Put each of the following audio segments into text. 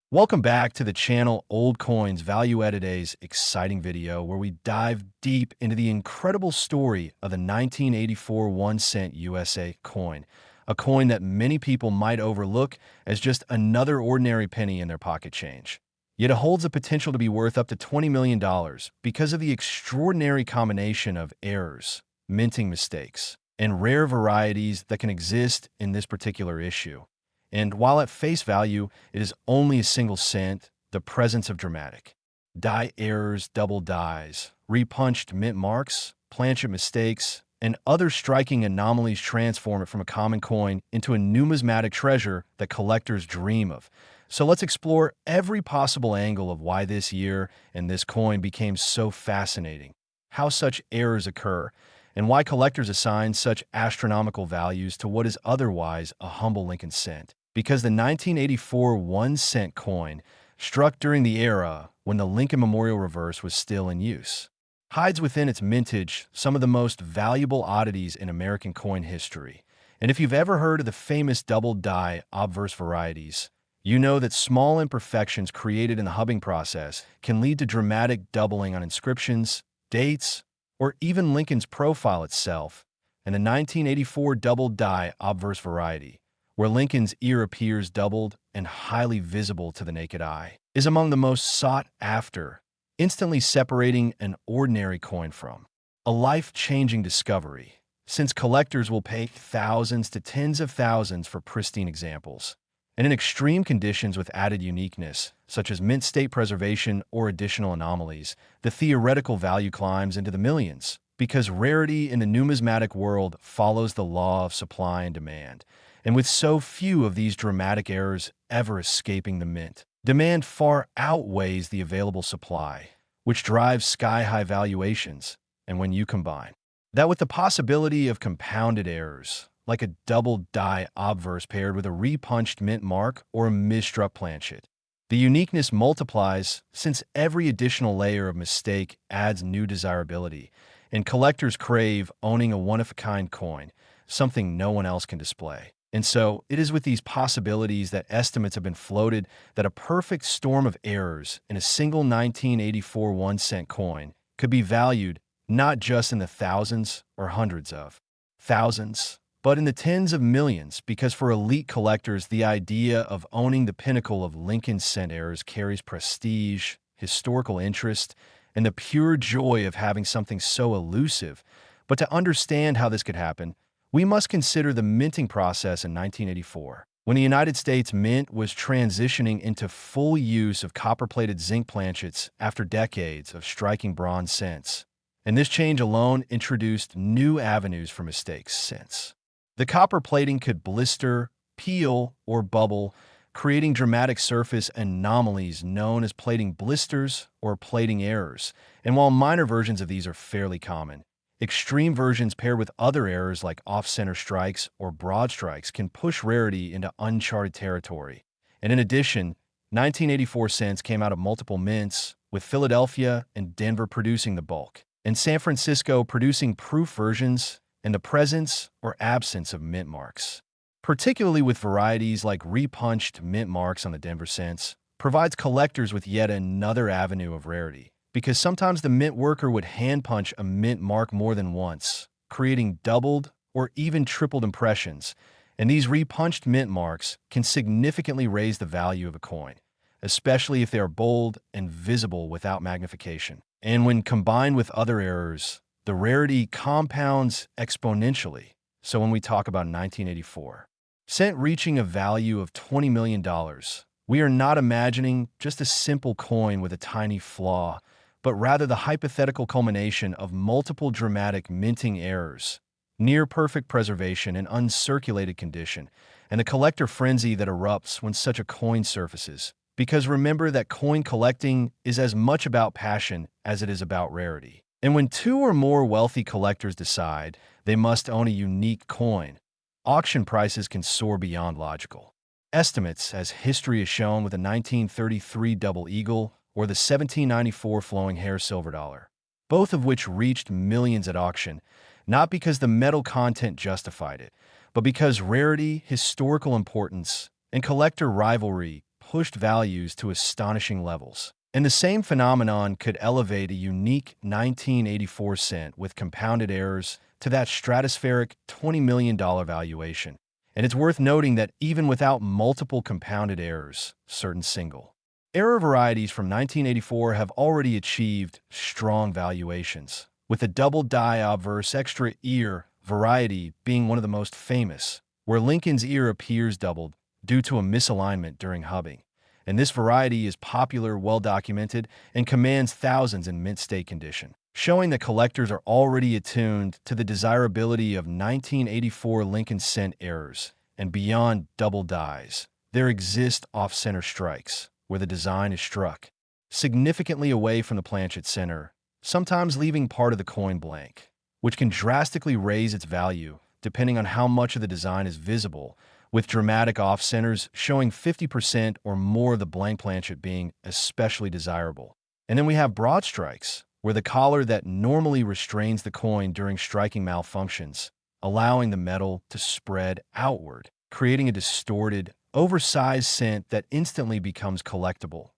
Welcome back to the channel Old Coins Value Today's exciting video where we dive deep into the incredible story of the 1984 1 cent USA coin, a coin that many people might overlook as just another ordinary penny in their pocket change. Yet it holds the potential to be worth up to $20 million because of the extraordinary combination of errors, minting mistakes, and rare varieties that can exist in this particular issue. And while at face value, it is only a single cent, the presence of dramatic die errors, double dies, repunched mint marks, planchet mistakes, and other striking anomalies transform it from a common coin into a numismatic treasure that collectors dream of. So let's explore every possible angle of why this year and this coin became so fascinating, how such errors occur, and why collectors assign such astronomical values to what is otherwise a humble Lincoln cent. Because the 1984 1 cent coin, struck during the era when the Lincoln Memorial Reverse was still in use, hides within its mintage some of the most valuable oddities in American coin history. And if you've ever heard of the famous double die obverse varieties, you know that small imperfections created in the hubbing process can lead to dramatic doubling on inscriptions, dates, or even Lincoln's profile itself. And the 1984 double die obverse variety, where Lincoln's ear appears doubled and highly visible to the naked eye, is among the most sought after, instantly separating an ordinary coin from a life-changing discovery, since collectors will pay thousands to tens of thousands for pristine examples. And in extreme conditions with added uniqueness, such as mint state preservation or additional anomalies, the theoretical value climbs into the millions, because rarity in the numismatic world follows the law of supply and demand. And with so few of these dramatic errors ever escaping the mint, demand far outweighs the available supply, which drives sky-high valuations. And when you combine that with the possibility of compounded errors, like a double die obverse paired with a repunched mint mark or a misstruck planchet, the uniqueness multiplies since every additional layer of mistake adds new desirability, and collectors crave owning a one-of-a-kind coin, something no one else can display. And so, it is with these possibilities that estimates have been floated that a perfect storm of errors in a single 1984 1 cent coin could be valued not just in the thousands or hundreds of thousands, but in the tens of millions, because for elite collectors, the idea of owning the pinnacle of Lincoln cent errors carries prestige, historical interest, and the pure joy of having something so elusive. But to understand how this could happen, we must consider the minting process in 1984, when the United States Mint was transitioning into full use of copper-plated zinc planchets after decades of striking bronze cents. And this change alone introduced new avenues for mistakes since the copper plating could blister, peel, or bubble, creating dramatic surface anomalies known as plating blisters or plating errors. And while minor versions of these are fairly common, extreme versions paired with other errors like off-center strikes or broad strikes can push rarity into uncharted territory. And in addition, 1984 cents came out of multiple mints, with Philadelphia and Denver producing the bulk, and San Francisco producing proof versions, and the presence or absence of mint marks, particularly with varieties like repunched mint marks on the Denver cents, provides collectors with yet another avenue of rarity, because sometimes the mint worker would hand punch a mint mark more than once, creating doubled or even tripled impressions, and these repunched mint marks can significantly raise the value of a coin, especially if they are bold and visible without magnification. And when combined with other errors, the rarity compounds exponentially. So when we talk about 1984 cent reaching a value of $20 million, we are not imagining just a simple coin with a tiny flaw, but rather the hypothetical culmination of multiple dramatic minting errors, near-perfect preservation and uncirculated condition, and the collector frenzy that erupts when such a coin surfaces. Because remember that coin collecting is as much about passion as it is about rarity. And when two or more wealthy collectors decide they must own a unique coin, auction prices can soar beyond logical estimates, as history has shown with the 1933 double eagle or the 1794 flowing hair silver dollar, both of which reached millions at auction, not because the metal content justified it, but because rarity, historical importance, and collector rivalry pushed values to astonishing levels. And the same phenomenon could elevate a unique 1984 cent with compounded errors to that stratospheric $20 million valuation. And it's worth noting that even without multiple compounded errors, certain single error varieties from 1984 have already achieved strong valuations, with the double die obverse extra ear variety being one of the most famous, where Lincoln's ear appears doubled due to a misalignment during hubbing. And this variety is popular, well-documented, and commands thousands in mint state condition, showing that collectors are already attuned to the desirability of 1984 Lincoln cent errors. And beyond double dies, there exist off-center strikes, where the design is struck significantly away from the planchet center, sometimes leaving part of the coin blank, which can drastically raise its value depending on how much of the design is visible, with dramatic off-centers showing 50% or more of the blank planchet being especially desirable. And then we have broad strikes, where the collar that normally restrains the coin during striking malfunctions, allowing the metal to spread outward, creating a distorted, oversized cent that instantly becomes collectible.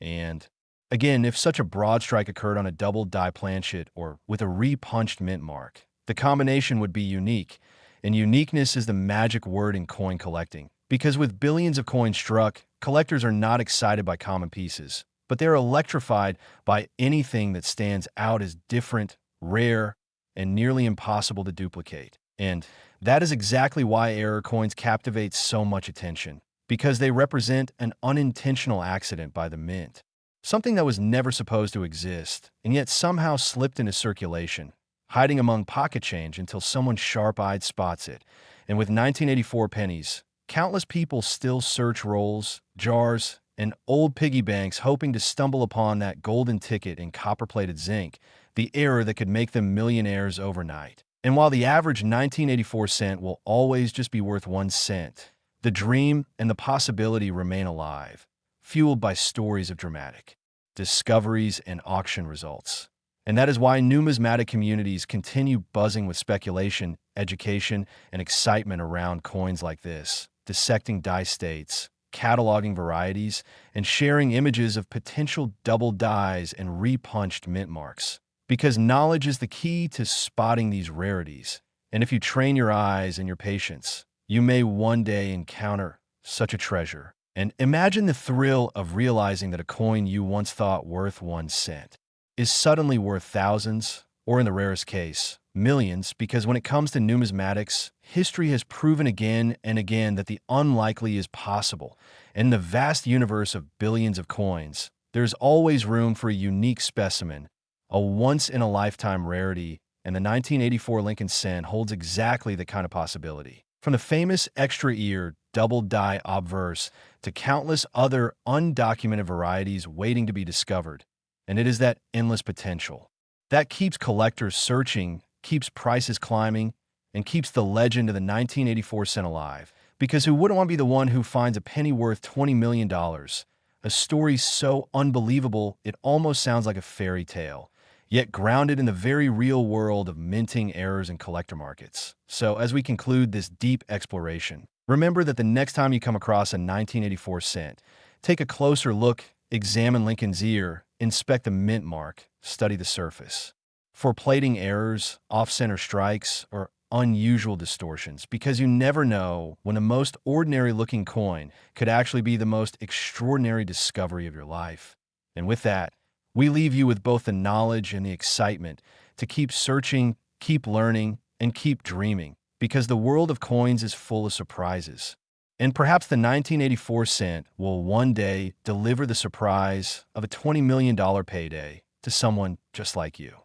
And again, if such a broad strike occurred on a double die planchet or with a re-punched mint mark, the combination would be unique. And uniqueness is the magic word in coin collecting, because with billions of coins struck, collectors are not excited by common pieces, but they're electrified by anything that stands out as different, rare, and nearly impossible to duplicate. And that is exactly why error coins captivate so much attention, because they represent an unintentional accident by the mint, something that was never supposed to exist, and yet somehow slipped into circulation, hiding among pocket change until someone sharp-eyed spots it. And with 1984 pennies, countless people still search rolls, jars, and old piggy banks hoping to stumble upon that golden ticket in copper-plated zinc, the error that could make them millionaires overnight. And while the average 1984 cent will always just be worth 1 cent, the dream and the possibility remain alive, fueled by stories of dramatic discoveries and auction results. And that is why numismatic communities continue buzzing with speculation, education, and excitement around coins like this, dissecting die states, cataloging varieties, and sharing images of potential double dies and repunched mint marks. Because knowledge is the key to spotting these rarities. And if you train your eyes and your patience, you may one day encounter such a treasure. And imagine the thrill of realizing that a coin you once thought worth 1 cent is suddenly worth thousands, or in the rarest case, millions, because when it comes to numismatics, history has proven again and again that the unlikely is possible. In the vast universe of billions of coins, there's always room for a unique specimen, a once-in-a-lifetime rarity, and the 1984 Lincoln cent holds exactly the kind of possibility. From the famous extra ear double die obverse to countless other undocumented varieties waiting to be discovered. And it is that endless potential that keeps collectors searching, keeps prices climbing, and keeps the legend of the 1984 cent alive. Because who wouldn't want to be the one who finds a penny worth $20 million? A story so unbelievable it almost sounds like a fairy tale, yet grounded in the very real world of minting, errors, and collector markets. So as we conclude this deep exploration, remember that the next time you come across a 1984 cent, take a closer look, examine Lincoln's ear, inspect the mint mark, study the surface for plating errors, off-center strikes, or unusual distortions, because you never know when the most ordinary-looking coin could actually be the most extraordinary discovery of your life. And with that, we leave you with both the knowledge and the excitement to keep searching, keep learning, and keep dreaming, because the world of coins is full of surprises. And perhaps the 1984 cent will one day deliver the surprise of a $20 million payday to someone just like you.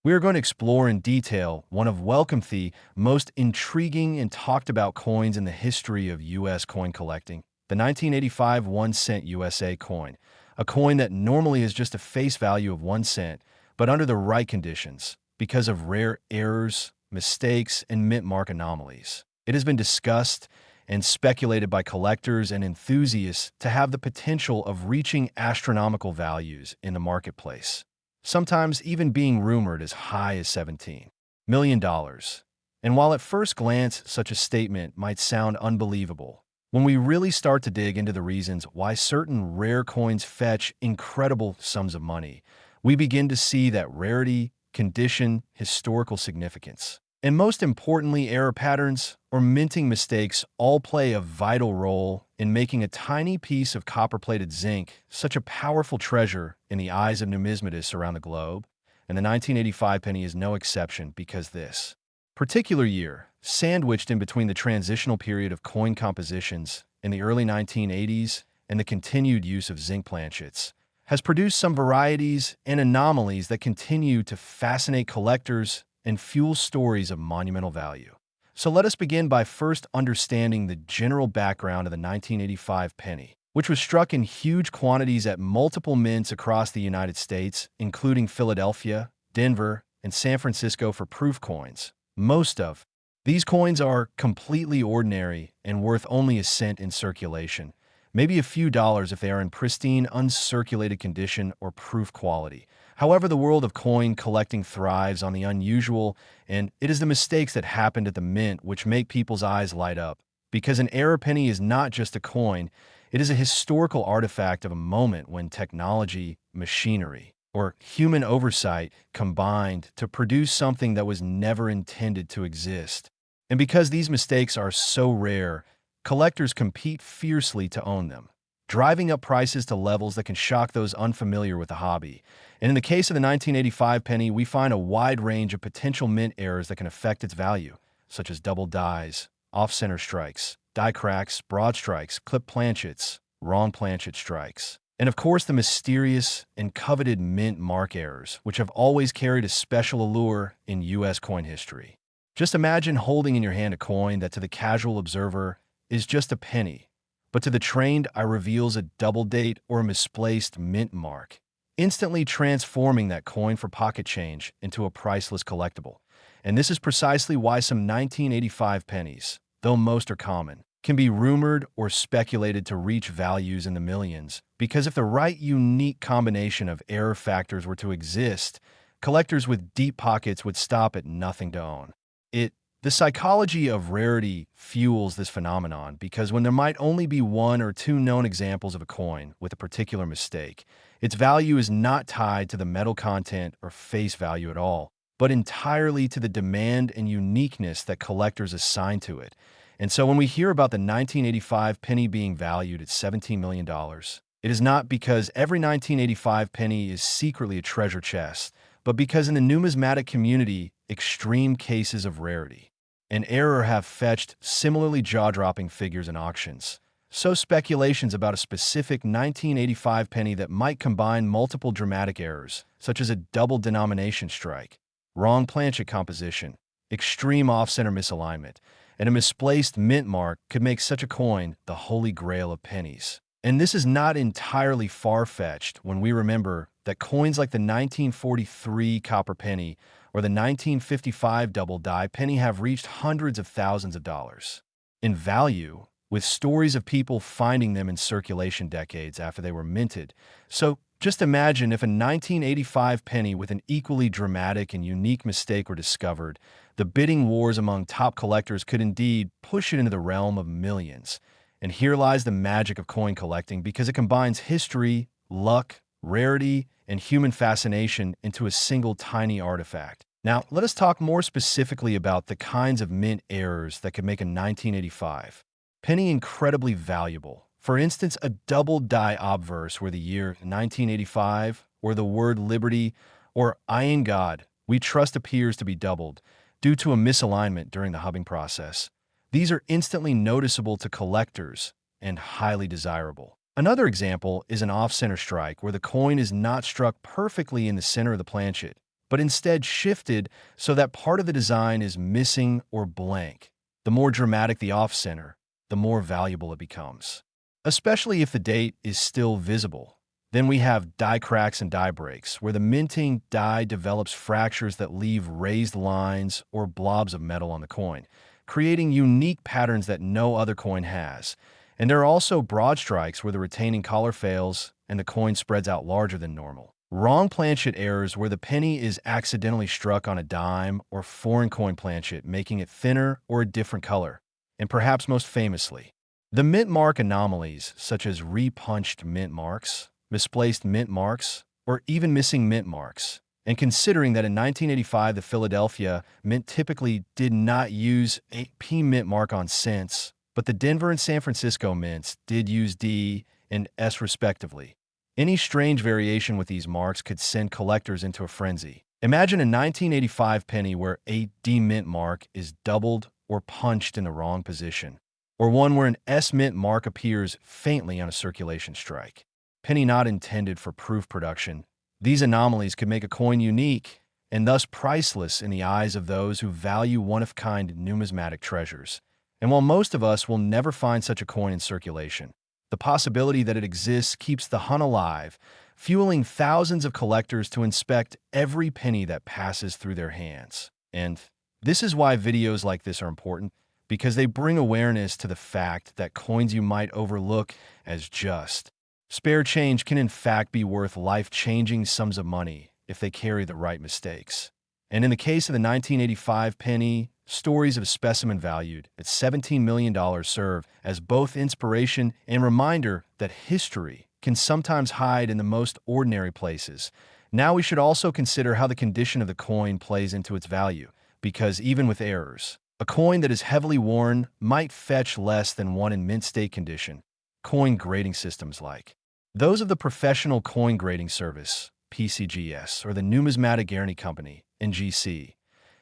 We are going to explore in detail one of the most intriguing and talked about coins in the history of U.S. coin collecting, the 1985 1 cent USA coin, a coin that normally is just a face value of 1 cent, but under the right conditions, because of rare errors, mistakes, and mint mark anomalies. It has been discussed and speculated by collectors and enthusiasts to have the potential of reaching astronomical values in the marketplace, sometimes even being rumored as high as $17 million. And while at first glance such a statement might sound unbelievable, When we really start to dig into the reasons why certain rare coins fetch incredible sums of money, we begin to see that rarity, condition, historical significance, and most importantly, error patterns or minting mistakes all play a vital role in making a tiny piece of copper-plated zinc such a powerful treasure in the eyes of numismatists around the globe. And the 1985 penny is no exception because this particular year, sandwiched in between the transitional period of coin compositions in the early 1980s and the continued use of zinc planchets, has produced some varieties and anomalies that continue to fascinate collectors and fuel stories of monumental value. So let us begin by first understanding the general background of the 1985 penny, which was struck in huge quantities at multiple mints across the United States, including Philadelphia, Denver, and San Francisco for proof coins. Most of these coins are completely ordinary and worth only a cent in circulation, maybe a few dollars if they are in pristine, uncirculated condition or proof quality. However, the world of coin collecting thrives on the unusual, and it is the mistakes that happened at the mint which make people's eyes light up. Because an error penny is not just a coin, it is a historical artifact of a moment when technology, machinery, or human oversight combined to produce something that was never intended to exist. And because these mistakes are so rare, collectors compete fiercely to own them, driving up prices to levels that can shock those unfamiliar with the hobby. And in the case of the 1985 penny, we find a wide range of potential mint errors that can affect its value, such as double dies, off-center strikes, die cracks, broad strikes, clip planchets, wrong planchet strikes, and of course the mysterious and coveted mint mark errors, which have always carried a special allure in U.S. coin history. Just imagine holding in your hand a coin that to the casual observer is just a penny, but to the trained eye reveals a double date or a misplaced mint mark, instantly transforming that coin for pocket change into a priceless collectible. And this is precisely why some 1985 pennies, though most are common, can be rumored or speculated to reach values in the millions, because if the right unique combination of error factors were to exist, collectors with deep pockets would stop at nothing to own it. The psychology of rarity fuels this phenomenon because when there might only be one or two known examples of a coin with a particular mistake, its value is not tied to the metal content or face value at all, but entirely to the demand and uniqueness that collectors assign to it. And so when we hear about the 1985 penny being valued at $17 million, it is not because every 1985 penny is secretly a treasure chest, but because in the numismatic community, extreme cases of rarity and error have fetched similarly jaw-dropping figures in auctions. So speculations about a specific 1985 penny that might combine multiple dramatic errors, such as a double denomination strike, wrong planchet composition, extreme off-center misalignment, and a misplaced mint mark could make such a coin the holy grail of pennies. And this is not entirely far-fetched when we remember that coins like the 1943 copper penny or the 1955 double die penny have reached hundreds of thousands of dollars in value, with stories of people finding them in circulation decades after they were minted. So just imagine if a 1985 penny with an equally dramatic and unique mistake were discovered, the bidding wars among top collectors could indeed push it into the realm of millions. And here lies the magic of coin collecting because it combines history, luck, rarity, and human fascination into a single tiny artifact. Now, let us talk more specifically about the kinds of mint errors that could make a 1985 penny incredibly valuable. For instance, a double die obverse where the year 1985 or the word liberty or I in God we trust appears to be doubled due to a misalignment during the hubbing process. These are instantly noticeable to collectors and highly desirable. Another example is an off-center strike where the coin is not struck perfectly in the center of the planchet, but instead shifted so that part of the design is missing or blank. The more dramatic the off-center, the more valuable it becomes, especially if the date is still visible. Then we have die cracks and die breaks, where the minting die develops fractures that leave raised lines or blobs of metal on the coin, creating unique patterns that no other coin has. And there are also broad strikes where the retaining collar fails and the coin spreads out larger than normal. Wrong planchet errors where the penny is accidentally struck on a dime or foreign coin planchet, making it thinner or a different color. And perhaps most famously, The mint mark anomalies, such as repunched mint marks, misplaced mint marks, or even missing mint marks. And considering that in 1985 the Philadelphia Mint typically did not use a P mint mark on cents, but the Denver and San Francisco mints did use D and S respectively. Any strange variation with these marks could send collectors into a frenzy. Imagine a 1985 penny where a D mint mark is doubled or punched in the wrong position, or one where an S mint mark appears faintly on a circulation strike. Penny not intended for proof production. These anomalies could make a coin unique and thus priceless in the eyes of those who value one-of-kind numismatic treasures. And while most of us will never find such a coin in circulation, the possibility that it exists keeps the hunt alive, fueling thousands of collectors to inspect every penny that passes through their hands. And this is why videos like this are important, because they bring awareness to the fact that coins you might overlook as just spare change can in fact be worth life-changing sums of money if they carry the right mistakes. And in the case of the 1985 penny, stories of specimen valued at $17 million serve as both inspiration and reminder that history can sometimes hide in the most ordinary places. Now we should also consider how the condition of the coin plays into its value, because even with errors, a coin that is heavily worn might fetch less than one in mint state condition. Coin grading systems like those of the Professional Coin Grading Service, PCGS, or the Numismatic Guarantee Company, NGC,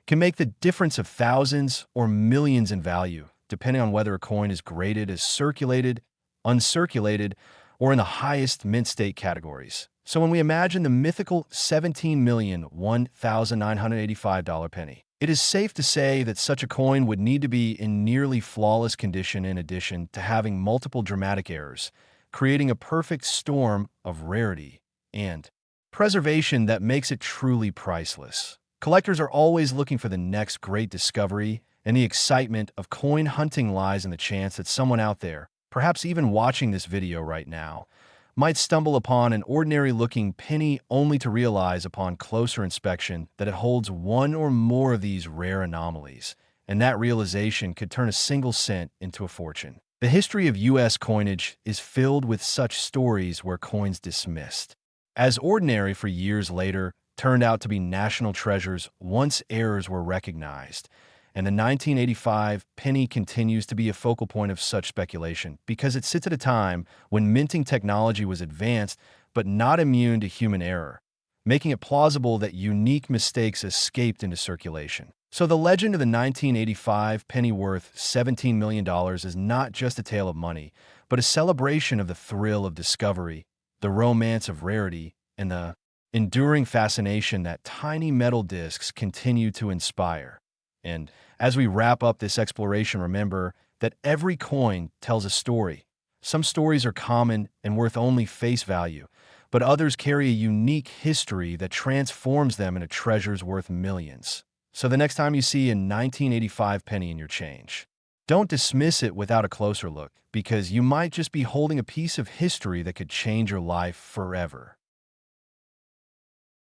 can make the difference of thousands or millions in value, depending on whether a coin is graded as circulated, uncirculated, or in the highest mint state categories. So when we imagine the mythical $17,001,985 penny, it is safe to say that such a coin would need to be in nearly flawless condition in addition to having multiple dramatic errors, creating a perfect storm of rarity and preservation that makes it truly priceless. Collectors are always looking for the next great discovery, and the excitement of coin hunting lies in the chance that someone out there, perhaps even watching this video right now, might stumble upon an ordinary-looking penny only to realize upon closer inspection that it holds one or more of these rare anomalies, and that realization could turn a single cent into a fortune. The history of U.S. coinage is filled with such stories where coins dismissed as ordinary for years later turned out to be national treasures once errors were recognized. And the 1985 penny continues to be a focal point of such speculation because it sits at a time when minting technology was advanced but not immune to human error, making it plausible that unique mistakes escaped into circulation. So the legend of the 1985 penny worth $17 million is not just a tale of money, but a celebration of the thrill of discovery, the romance of rarity, and the enduring fascination that tiny metal discs continue to inspire. And as we wrap up this exploration, remember that every coin tells a story. Some stories are common and worth only face value, but others carry a unique history that transforms them into treasures worth millions. So the next time you see a 1985 penny in your change, don't dismiss it without a closer look, because you might just be holding a piece of history that could change your life forever.